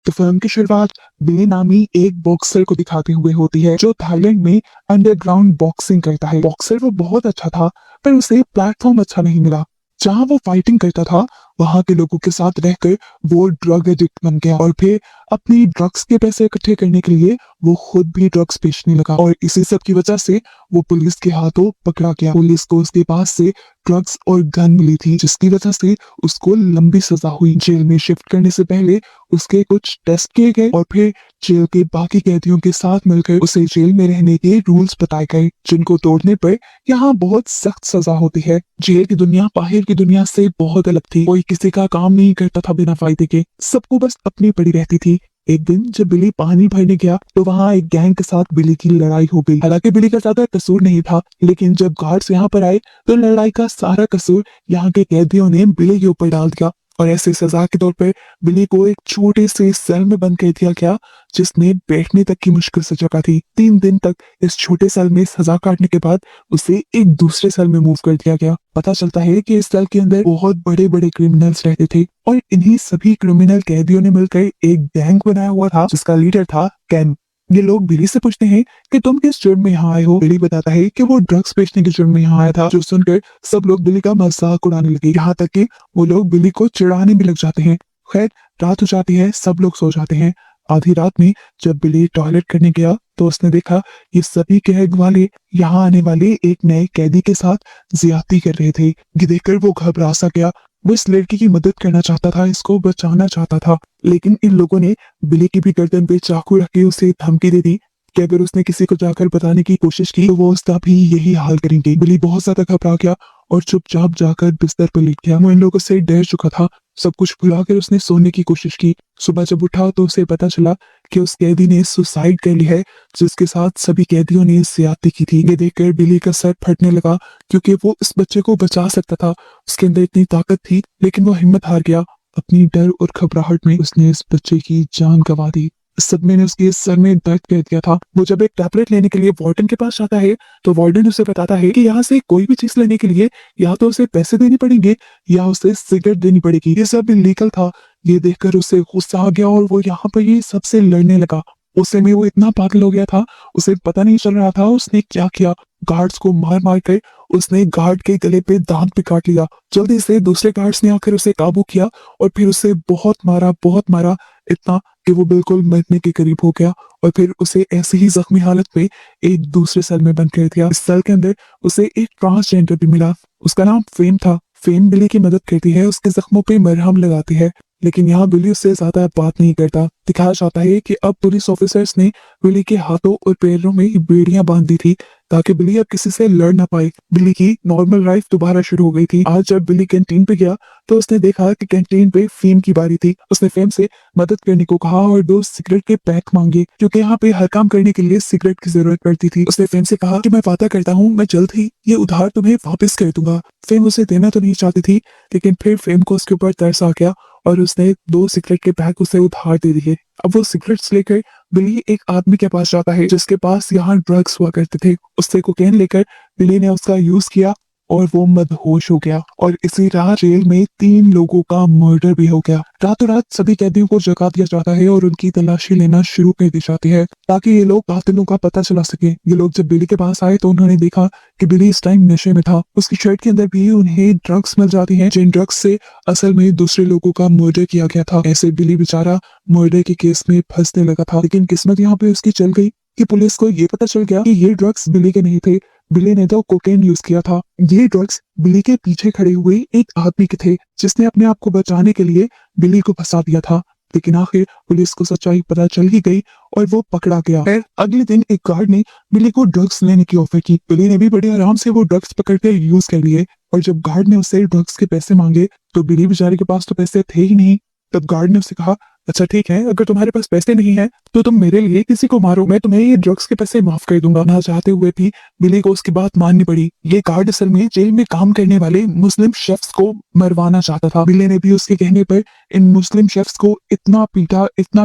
तो फिल्म की शुरुआत बिली नामी एक बॉक्सर को दिखाते हुए होती है जो थाईलैंड में अंडरग्राउंड बॉक्सिंग करता है। बॉक्सर वो बहुत अच्छा था पर उसे प्लेटफॉर्म अच्छा नहीं मिला। जहाँ वो फाइटिंग करता था वहां के लोगों के साथ रहकर वो ड्रग एडिक्ट बन गया और फिर अपनी ड्रग्स के पैसे इकट्ठे करने के लिए वो खुद भी ड्रग्स बेचने लगा और इसी सब की वजह से वो पुलिस के हाथों पकड़ा गया। पुलिस को उसके पास से ड्रग्स और गन मिली थी जिसकी वजह से उसको लंबी सजा हुई। जेल में शिफ्ट करने से पहले उसके कुछ टेस्ट किए गए और फिर जेल के बाकी कैदियों के साथ मिलकर उसे जेल में रहने के रूल्स बताए गए जिनको तोड़ने पर यहाँ बहुत सख्त सजा होती है। जेल की दुनिया बाहर की दुनिया से बहुत अलग थी। कोई किसी का काम नहीं करता था बिना फायदे के, सबको बस अपनी पड़ी रहती थी। एक दिन जब बिली पानी भरने गया तो वहाँ एक गैंग के साथ बिली की लड़ाई हो गई। हालांकि बिली का ज्यादा कसूर नहीं था, लेकिन जब गार्ड्स यहाँ पर आए तो लड़ाई का सारा कसूर यहाँ के कैदियों ने बिली के ऊपर डाल दिया और ऐसे सजा के तौर पर बिली को एक छोटे से सेल में बंद कर दिया गया जिसमें बैठने तक की मुश्किल से जगह थी। 3 दिन तक इस छोटे सेल में सजा काटने के बाद उसे एक दूसरे सेल में मूव कर दिया गया। पता चलता है कि इस सेल के अंदर बहुत बड़े बड़े क्रिमिनल्स रहते थे और इन्हीं सभी क्रिमिनल कैदियों ने मिलकर एक गैंग बनाया हुआ था जिसका लीडर था कैन। ये लोग बिली से पूछते हैं कि तुम किस जुर्म में यहाँ आए हो। बिली बताता है कि वो ड्रग्स बेचने के जुर्म में यहाँ आया था। जो सुनकर सब लोग बिली का मजाक उड़ाने लगे, यहाँ तक कि वो लोग बिली को चिढ़ाने भी लग जाते हैं। खैर रात हो जाती है, सब लोग सो जाते हैं। आधी रात में जब बिली टॉयलेट करने गया तो उसने देखा ये सभी कैद वाले यहाँ आने वाले एक नए कैदी के साथ ज्यादती कर रहे थे। ये देखकर वो घबरा सा गया। वो इस लड़की की मदद करना चाहता था, इसको बचाना चाहता था, लेकिन इन लोगों ने बिली की भी गर्दन पे चाकू रख के उसे धमकी दे दी कि अगर उसने किसी को जाकर बताने की कोशिश की तो वो उसका भी यही हाल करेंगे। बिली बहुत ज्यादा घबरा गया और चुपचाप जाकर बिस्तर पर लेट गया। वो इन लोगों से डर चुका था। सब कुछ भुलाकर उसने सोने की कोशिश की। सुबह जब उठा तो उसे पता चला कि उस कैदी ने सुसाइड कर ली है जिसके साथ सभी कैदियों ने ज्यादती की थी। ये देखकर बिली का सर फटने लगा क्योंकि वो इस बच्चे को बचा सकता था, उसके अंदर इतनी ताकत थी, लेकिन वो हिम्मत हार गया। अपनी डर और घबराहट में उसने इस बच्चे की जान गंवा दी। इस सदमे ने उसके सर में दर्द कर दिया था। वो जब एक टैबलेट लेने के लिए वार्डन के पास जाता है तो वार्डन उसे बताता है कि यहाँ से कोई भी चीज लेने के लिए या तो उसे पैसे देने पड़ेंगे या उसे सिगरेट देनी पड़ेगी। ये सब इलीगल था। ये देखकर उसे गुस्सा आ गया और वो यहाँ पर ये सबसे लड़ने लगा। उस समय वो इतना पागल हो गया था, उसे पता नहीं चल रहा था उसने क्या किया। गार्ड्स को मार मार कर उसने गार्ड के गले पे दांत भी काट लिया। जल्दी से दूसरे गार्ड्स ने आकर उसे काबू किया और फिर उसे बहुत मारा, इतना कि वो बिल्कुल मरने के करीब हो गया और फिर उसे ऐसी ही जख्मी हालत में एक दूसरे सेल में बंद कर दिया। इस सेल के अंदर उसे एक ट्रांसजेंडर भी मिला। उसका नाम फेम था। फेम बिली की मदद करती है, उसके जख्मों पे मरहम लगाती है, लेकिन यहाँ बिली उससे ज्यादा बात नहीं करता। दिखाया जाता है कि अब पुलिस ऑफिसर्स ने बिली के हाथों और पैरों में बेड़ियां बांध दी थी ताकि बिली अब किसी से लड़ ना पाए। बिली की नॉर्मल लाइफ दोबारा शुरू हो गई थी। आज जब बिली कैंटीन पे गया तो उसने देखा कि कैंटीन पे फेम की बारी थी। उसने फेम से मदद करने को कहा और 2 सिगरेट के पैक मांगे क्योंकि यहाँ पे हर काम करने के लिए सिगरेट की जरूरत पड़ती थी। उसने फेम से कहा कि मैं वादा करता हूँ मैं जल्द ही ये उधार तुम्हें वापस कर दूंगा। फेम उसे देना तो नहीं चाहती थी, लेकिन फिर फेम को उसके ऊपर तरस आ गया और उसने 2 सिगरेट के पैक उसे उधार दे दिए। अब वो सिगरेट्स लेकर बिली एक आदमी के पास जाता है जिसके पास यहाँ ड्रग्स हुआ करते थे। उससे कोकेन लेकर बिली ने उसका यूज किया और वो मदहोश हो गया और इसी रात जेल में 3 लोगों का मर्डर भी हो गया। रातों रात सभी कैदियों को जगा दिया जाता है और उनकी तलाशी लेना शुरू कर दी जाती है ताकि ये लोग कातिलों का पता चला सके। ये लोग जब बिली के पास आए तो उन्होंने देखा कि बिली इस टाइम नशे में था। उसकी शर्ट के अंदर भी उन्हें ड्रग्स मिल जाती हैं जिन ड्रग्स से असल में दूसरे लोगों का मर्डर किया गया था। ऐसे बिली बेचारा मर्डर के केस में फंसने लगा था, लेकिन किस्मत यहाँ पे उसकी चल गई कि पुलिस को ये पता चल गया कि ये ड्रग्स बिली के नहीं थे। बिली ने तो कोकेन यूज किया था। ये ड्रग्स बिली के पीछे खड़े हुए एक आदमी के थे जिसने अपने आप को बचाने के लिए बिली को फंसा दिया था, लेकिन आखिर पुलिस को सच्चाई पता चल ही गई और वो पकड़ा गया। फिर अगले दिन एक गार्ड ने बिली को ड्रग्स लेने की ऑफर की। बिली ने भी बड़े आराम से वो ड्रग्स पकड़ कर यूज कर लिए और जब गार्ड ने उससे ड्रग्स के पैसे मांगे तो बिली बेचारे के पास तो पैसे थे ही नहीं। तब गार्ड ने उससे कहा, अच्छा ठीक है, अगर तुम्हारे पास पैसे नहीं है तो तुम मेरे लिए किसी को मारो, मैं तुम्हें ये ड्रग्स के पैसे माफ कर दूंगा। ना चाहते हुए भी बिली को उसकी बात माननी पड़ी। ये गार्ड असल में जेल में काम करने वाले मुस्लिम शेफ्स को मरवाना चाहता था। बिली ने भी उसके कहने पर इन मुस्लिम शेफ्स को इतना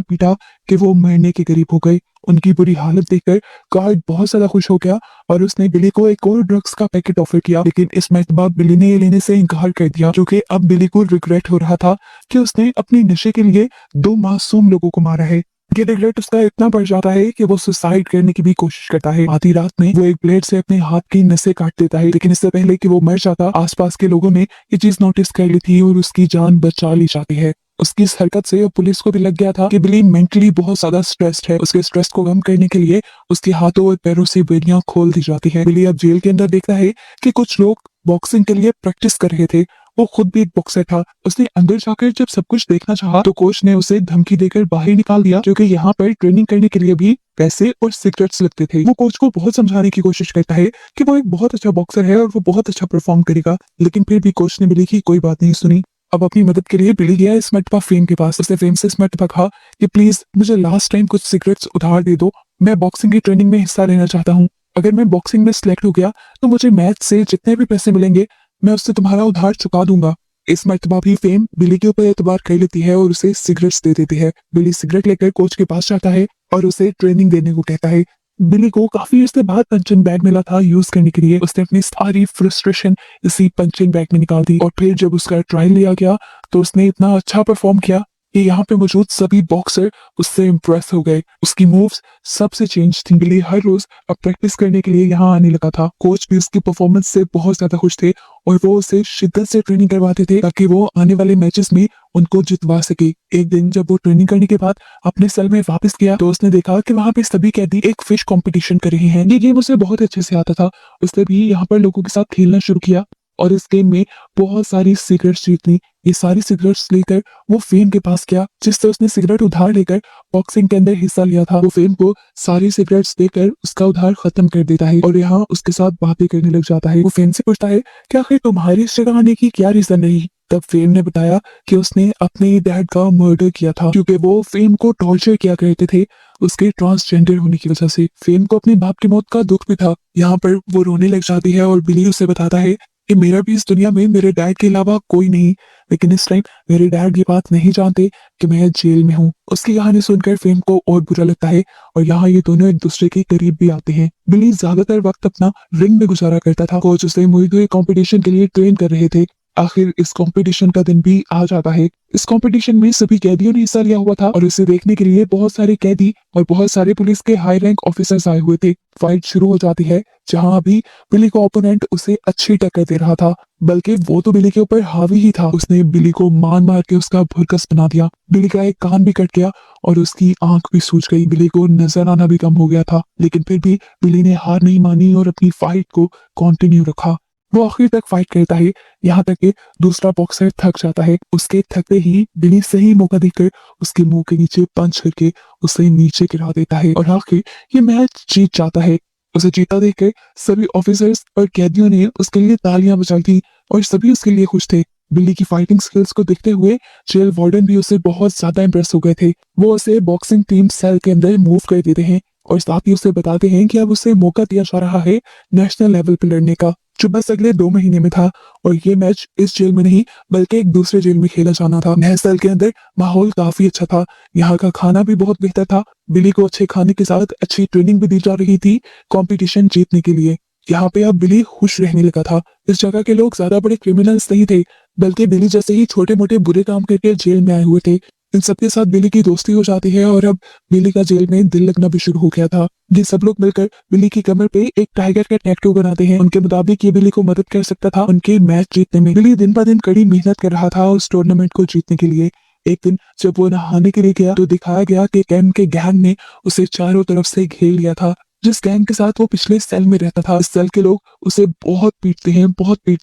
पीटा कि वो मरने के करीब हो गए उनकी बुरी हालत देखकर गार्ड बहुत ज्यादा खुश हो गया और उसने बिली को एक और ड्रग्स का पैकेट ऑफर किया, लेकिन इस मर्तबा बिली ने ये लेने से इनकार कर दिया, क्योंकि अब बिली को रिग्रेट हो रहा था कि उसने अपने नशे के लिए 2 मासूम लोगों को मारा है। ये रिग्रेट उसका इतना बढ़ जाता है कि वो सुसाइड करने की भी कोशिश करता है। आधी रात में वो एक ब्लेड से अपने हाथ की नसें काट देता है, लेकिन इससे पहले कि वो मर जाता, आसपास के लोगों ने ये चीज नोटिस कर ली थी और उसकी जान बचा ली जाती है। उसकी इस हरकत से पुलिस को भी लग गया था कि बिली मेंटली बहुत ज्यादा स्ट्रेस्ड है। उसके स्ट्रेस को कम करने के लिए उसके हाथों और पैरों से बेड़ियां खोल दी जाती है। बिली अब जेल के अंदर देखता है कि कुछ लोग बॉक्सिंग के लिए प्रैक्टिस कर रहे थे। वो खुद भी एक बॉक्सर था। उसने अंदर जाकर जब सब कुछ देखना चाहा तो कोच ने उसे धमकी देकर बाहर निकाल दिया, क्योंकि यहाँ पर ट्रेनिंग करने के लिए भी पैसे और सिगरेट्स लगते थे। वो कोच को बहुत समझाने की कोशिश करता है कि वो एक बहुत अच्छा बॉक्सर है और वो बहुत अच्छा परफॉर्म करेगा, लेकिन फिर भी कोच ने बिली की कोई बात नहीं सुनी। अब अपनी मदद के लिए बिली गया इस मर्तबा फेम के पास। उसने फेम से इस मर्तबा कहा कि प्लीज मुझे लास्ट टाइम कुछ सिगरेट्स उधार दे दो, मैं बॉक्सिंग की ट्रेनिंग में हिस्सा लेना चाहता हूँ। अगर मैं बॉक्सिंग में सिलेक्ट हो गया तो मुझे मैच से जितने भी पैसे मिलेंगे मैं उससे तुम्हारा उधार चुका दूंगा। इस मर्तबा भी फेम बिली के ऊपर एतबार कर लेती है और उसे सिगरेट्स दे देती है। बिली सिगरेट लेकर कोच के पास जाता है और उसे ट्रेनिंग देने को कहता है। बिली को काफी अर्से बाद पंचिंग बैग मिला था यूज करने के लिए। उसने अपनी सारी फ्रस्ट्रेशन इसी पंचिंग बैग में निकाल दी और फिर जब उसका ट्रायल लिया गया तो उसने इतना अच्छा परफॉर्म किया कि यहाँ पे मौजूद सभी बॉक्सर उससे इम्प्रेस हो गए। उसकी मूव्स सबसे चेंज थी। बिली हर रोज अब प्रैक्टिस करने के लिए यहाँ आने लगा था। कोच भी उसकी परफॉर्मेंस से बहुत ज्यादा खुश थे और वो उसे शिद्दत से ट्रेनिंग करवाते थे ताकि वो आने वाले मैचेस में उनको जितवा सके। एक दिन जब वो ट्रेनिंग करने के बाद अपने सेल में वापस गया तो उसने देखा कि वहाँ पे सभी कैदी एक फिश कंपटीशन कर रहे हैं। ये गेम उसे बहुत अच्छे से आता था। उसने भी यहाँ पर लोगों के साथ खेलना शुरू किया और इस गेम में बहुत सारी सिगरेट्स जीतनी। ये सारी सिगरेट्स लेकर वो फेम के पास गया, जिससे उसने सिगरेट उधार लेकर बॉक्सिंग के अंदर हिस्सा लिया था। वो फेम को सारी सिगरेट्स देकर उसका उधार खत्म कर देता है और यहाँ उसके साथ बातें करने लग जाता है। वो फेम से पूछता है कि आखिर तुम्हारी इस जगह आने की क्या रीजन रही। तब फेम ने बताया कि उसने अपने डैड का मर्डर किया था, क्योंकि वो फेम को टॉर्चर किया करते थे उसके ट्रांसजेंडर होने की वजह से। फेम को अपने बाप की मौत का दुख भी था। यहाँ पर वो रोने लग जाती है और बिली उसे बताता है कि मेरा भी इस दुनिया में मेरे डैड के अलावा कोई नहीं, लेकिन इस टाइम मेरे डैड ये बात नहीं जानते कि मैं जेल में हूँ। उसकी कहानी सुनकर फेम को और बुरा लगता है और यहाँ ये दोनों एक दूसरे के करीब भी आते हैं। बिली ज्यादातर वक्त अपना रिंग में गुजारा करता था। कोच उसे मुइद हुए कंपटीशन के लिए ट्रेन कर रहे थे। आखिर इस कंपटीशन का दिन भी आ जाता है। इस कंपटीशन में सभी कैदियों ने हिस्सा लिया हुआ था और इसे देखने के लिए बहुत सारे कैदी और बहुत सारे पुलिस के हाई रैंक ऑफिसर्स आए हुए थे। फाइट शुरू हो जाती है, जहां अभी बिली का ओपोनेंट उसे अच्छी टक्कर दे रहा था, बल्कि वो तो बिली के ऊपर हावी ही था। उसने बिली को मार के उसका भुरकस बना दिया। बिली का एक कान भी कट गया और उसकी आंख भी सूज गई। बिली को नजर आना भी कम हो गया था, लेकिन फिर भी बिली ने हार नहीं मानी और अपनी फाइट को कंटिन्यू रखा। वो आखिर तक फाइट करता है, यहाँ तक कि दूसरा बॉक्सर थक जाता है। उसके थकते ही बिली सही मौका देकर उसके मुंह के नीचे पंच करके उसे नीचे गिरा देता है और आखिर ये मैच जीत जाता है। उसे जीता देखकर सभी ऑफिसर्स और कैदियों ने उसके लिए तालियां बजाई थी और सभी उसके लिए खुश थे। बिल्ली की फाइटिंग स्किल्स को देखते हुए जेल वार्डन भी उससे बहुत ज्यादा इम्प्रेस हो गए थे। वो उसे बॉक्सिंग टीम सेल के अंदर मूव कर देते हैं और साथ ही उसे बताते हैं कि अब उसे मौका दिया जा रहा है नेशनल लेवल पे लड़ने का, जो बस अगले 2 महीने में था। और ये मैच इस जेल में नहीं बल्कि एक दूसरे जेल में खेला जाना था। नए सेल के अंदर माहौल काफी अच्छा था। यहाँ का खाना भी बहुत बेहतर था। बिली को अच्छे खाने के साथ अच्छी ट्रेनिंग भी दी जा रही थी कंपटीशन जीतने के लिए। यहाँ पे अब बिली खुश रहने लगा था। इस जगह के लोग ज्यादा बड़े क्रिमिनल्स नहीं थे, बल्कि बिली जैसे ही छोटे मोटे बुरे काम करके जेल में आए हुए थे। इन सबके साथ बिली की दोस्ती हो जाती है और अब बिली का जेल में दिल लगना भी शुरू हो गया था। ये सब लोग मिलकर बिली की कमर पे एक टाइगर का टैटू बनाते हैं। उनके मुताबिक ये बिली को मदद कर सकता था उनके मैच जीतने में। बिली दिन ब दिन कड़ी मेहनत कर रहा था उस टूर्नामेंट को जीतने के लिए। एक दिन जब वो नहाने के लिए गया तो दिखाया गया कि कैम के गैंग ने उसे चारों तरफ से घेर लिया था। जिस गैंग के साथ वो पिछले सेल में रहता था, इस सेल के लोग उसे बहुत पीटते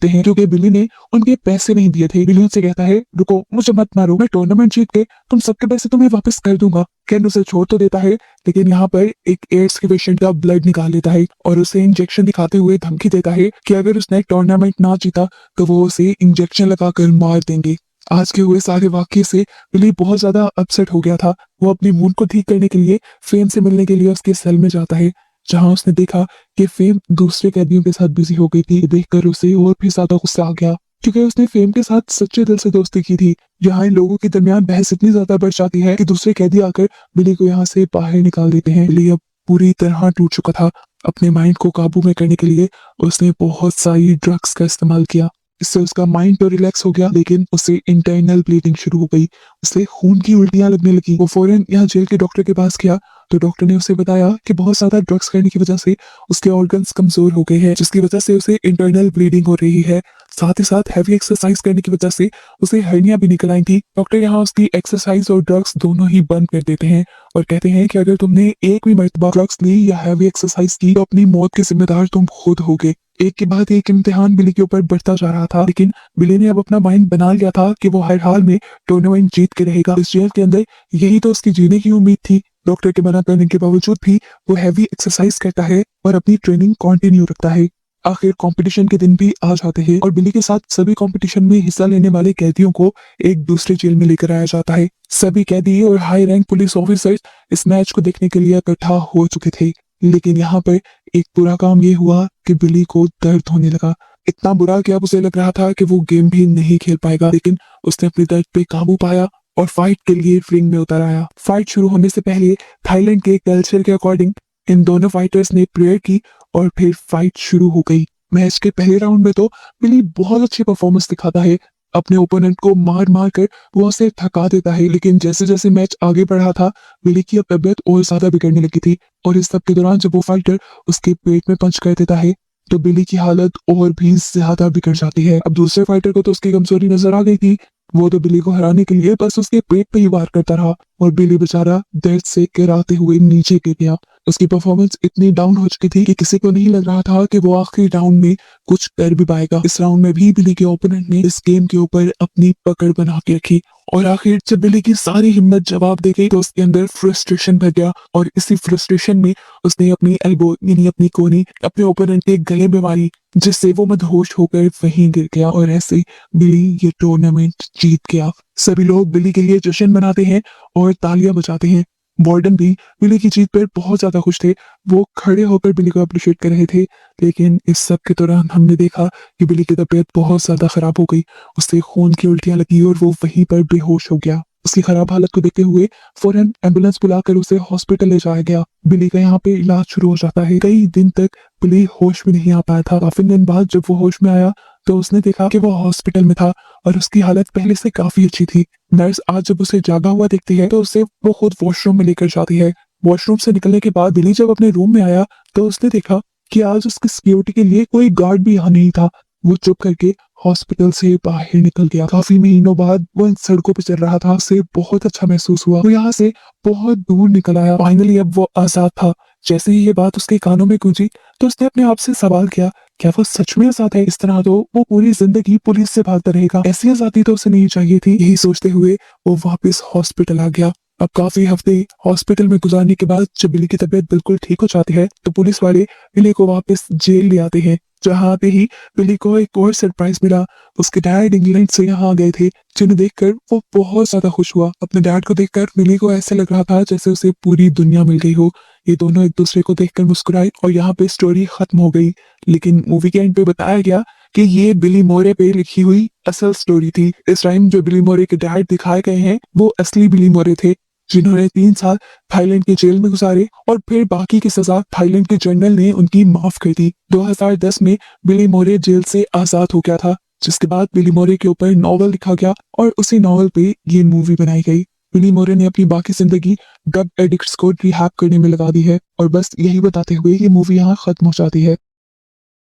हैं क्योंकि बिली ने उनके पैसे नहीं दिए थे। बिली उनसे कहता है, रुको, मुझे मत मारो, मैं टूर्नामेंट जीत के तुम सबके पैसे तुम्हें वापस कर दूंगा। कैन उसे छोड़ तो देता है, लेकिन यहाँ पर एक एड्स के पेशेंट का ब्लड निकाल लेता है और उसे इंजेक्शन दिखाते हुए धमकी देता है कि अगर उसने टूर्नामेंट ना जीता तो वो उसे इंजेक्शन लगाकर मार देंगे। आज के हुए सारे वाक्य से बिली बहुत ज्यादा अपसेट हो गया था। वो अपनी मूड को ठीक करने के लिए फेम से मिलने के लिए उसके सेल में जाता है, जहां उसने देखा कि फेम दूसरे कैदियों के साथ बिजी हो गई थी। देखकर उसे और भी ज्यादा गुस्सा आ गया। क्योंकि उसने फेम के साथ सच्चे दिल से दोस्ती की थी। यहाँ इन लोगों के दरमियान बहस इतनी ज्यादा बढ़ जाती है कि दूसरे कैदी आकर बिली को यहाँ से बाहर निकाल देते हैं। बिली अब पूरी तरह टूट चुका था। अपने माइंड को काबू में करने के लिए उसने बहुत सारी ड्रग्स का इस्तेमाल किया। इससे उसका माइंड तो रिलैक्स हो गया, लेकिन उसे इंटरनल ब्लीडिंग शुरू हो गई। उसे खून की उल्टियां लगने लगी। वो फौरन यहाँ जेल के डॉक्टर के पास गया, तो डॉक्टर ने उसे बताया कि बहुत ज्यादा ड्रग्स करने की वजह से उसके ऑर्गन्स कमजोर हो गए हैं, जिसकी वजह से उसे इंटरनल ब्लीडिंग हो रही है। साथ ही साथ हैवी एक्सरसाइज करने की वजह से उसे हर्निया भी निकल आई थी। डॉक्टर यहाँ उसकी एक्सरसाइज और ड्रग्स दोनों ही बंद कर देते हैं और कहते हैं कि अगर तुमने एक भी मर्तबा ड्रग्स ली या हैवी एक्सरसाइज की तो अपनी मौत के जिम्मेदार तुम खुद होगे। एक के बाद एक इम्तिहान बिली के ऊपर बढ़ता जा रहा था, लेकिन बिली ने अब अपना माइंड बना लिया था कि वो हर हाल में टूर्नामेंट जीत के रहेगा। इस जेल के अंदर यही तो उसकी जीने की उम्मीद थी। डॉक्टर के मना करने के बावजूद भी वो हैवी एक्सरसाइज करता है और अपनी ट्रेनिंग कंटिन्यू रखता है। आखिर कंपटीशन के दिन भी आ जाते हैं और बिली के साथ सभी कंपटीशन में हिस्सा लेने वाले कैदियों को एक दूसरे जेल में लेकर आया जाता है। सभी कैदी और हाई रैंक पुलिस ऑफिसर्स इस मैच को देखने के लिए इकट्ठा हो चुके थे, लेकिन यहाँ पर एक बुरा काम ये हुआ कि बिली को दर्द होने लगा। इतना बुरा कि अब उसे लग रहा था कि वो गेम भी नहीं खेल पाएगा, लेकिन उसने अपने दर्द पे काबू पाया और फाइट के लिए रिंग में उतर आया। फाइट शुरू होने से पहले थाईलैंड के कल्चर के अकॉर्डिंग इन दोनों फाइटर्स ने प्रेयर की और फिर फाइट शुरू हो गई। मैच के पहले राउंड में तो बिली बहुत अच्छी परफॉर्मेंस दिखाता है। अपने ओपोनेंट को मार मार कर वो उसे थका देता है, लेकिन जैसे जैसे मैच आगे बढ़ रहा था बिली की अब तबियत और ज्यादा बिगड़ने लगी थी। और इस सब के दौरान जब वो फाइटर उसके पेट में पंच कर देता है तो बिली की हालत और भी ज्यादा बिगड़ जाती है। अब दूसरे फाइटर को तो उसकी कमजोरी नजर आ गई थी। वो तो बिली को हराने के लिए बस उसके पेट पे ही वार करता रहा और बिली बेचारा दर्द से गिराते हुए नीचे गिर गया। उसकी परफॉर्मेंस इतनी डाउन हो चुकी थी कि किसी को नहीं लग रहा था कि वो आखिरी राउंड में कुछ कर भी पाएगा। इस राउंड में भी बिली के ओपोनेंट ने इस गेम के ऊपर अपनी पकड़ बना के रखी और आखिर जब बिली की सारी हिम्मत जवाब दे गई तो उसके अंदर फ्रस्ट्रेशन भर गया और इसी फ्रस्ट्रेशन में उसने अपनी एल्बो यानी अपनी कोहनी अपने ओपोनेंट के गले में मारी, जिससे वो मदहोश होकर वहीं गिर गया और ऐसे बिली ये टूर्नामेंट जीत गया। सभी लोग बिली के लिए जश्न मनाते हैं और तालियां बजाते हैं। वार्डन भी बिली की जीत पर बहुत ज्यादा खुश थे। वो खड़े होकर बिली को अप्रिशिएट कर रहे थे, लेकिन इस सब के दौरान हमने देखा कि बिली की तबीयत बहुत ज्यादा खराब हो गई। उसे खून की उल्टियां लगी और वो वहीं पर बेहोश हो गया। उसकी खराब हालत को देखते हुए फौरन एम्बुलेंस बुलाकर उसे हॉस्पिटल ले जाया गया। बिली का यहाँ पे इलाज शुरू हो जाता है। कई दिन तक बिली होश में नहीं आ पाया था। काफी दिन बाद जब वो होश में आया तो उसने देखा कि वो हॉस्पिटल में था और उसकी हालत पहले से काफी अच्छी थी। नर्स आज जब उसे जागा हुआ देखती है तो उसे वो खुद वॉशरूम में लेकर जाती है। वॉशरूम से निकलने के बाद बिली जब अपने रूम में आया तो उसने देखा कि आज उसकी सिक्योरिटी के लिए कोई गार्ड भी यहाँ नहीं था। वो चुप करके हॉस्पिटल से बाहर निकल गया। काफी महीनों बाद वो इन सड़कों पे चल रहा था। उसे बहुत अच्छा महसूस हुआ। वो यहाँ से बहुत दूर निकल आया। फाइनली अब वो आजाद था। जैसे ही ये बात उसके कानों में गूंजी तो उसने अपने आप से सवाल किया, क्या वो सच में आजाद है? इस तरह तो वो पूरी जिंदगी पुलिस से भागता रहेगा। ऐसी आजादी तो उसे नहीं चाहिए थी। यही सोचते हुए वो वापस हॉस्पिटल आ गया। अब काफी हफ्ते हॉस्पिटल में गुजारने के बाद जब बिली की तबीयत बिल्कुल ठीक हो जाती है तो पुलिस वाले बिली को वापस जेल ले आते हैं। जहाँ आते ही बिली को एक और सरप्राइज मिला। उसके डैड इंग्लैंड से यहाँ आ गए थे, जिन्हें देखकर वो बहुत ज्यादा खुश हुआ। अपने डैड को देखकर बिली को ऐसे लग रहा था जैसे उसे पूरी दुनिया मिल गई हो। ये दोनों एक दूसरे को देखकर मुस्कुराए और यहाँ पे स्टोरी खत्म हो गई। लेकिन मूवी के एंड पे बताया गया कि ये बिली मोरे पे लिखी हुई असल स्टोरी थी। इस टाइम जो बिली मोरे के डैड दिखाए गए हैं वो असली बिली मोरे थे, जिन्होंने 3 साल थाईलैंड के जेल में गुजारे और फिर बाकी की सजा थाईलैंड के जनरल ने उनकी माफ कर दी। 2010 में बिली मोरे जेल से आजाद हो गया था, जिसके बाद बिली मोरे के ऊपर नॉवल लिखा गया और उसी नॉवल पे ये मूवी बनाई गई। बिली मोरे ने अपनी बाकी जिंदगी ड्रग एडिक्ट्स को रिहैब करने में लगा दी है और बस यही बताते हुए ये मूवी यहाँ खत्म हो जाती है।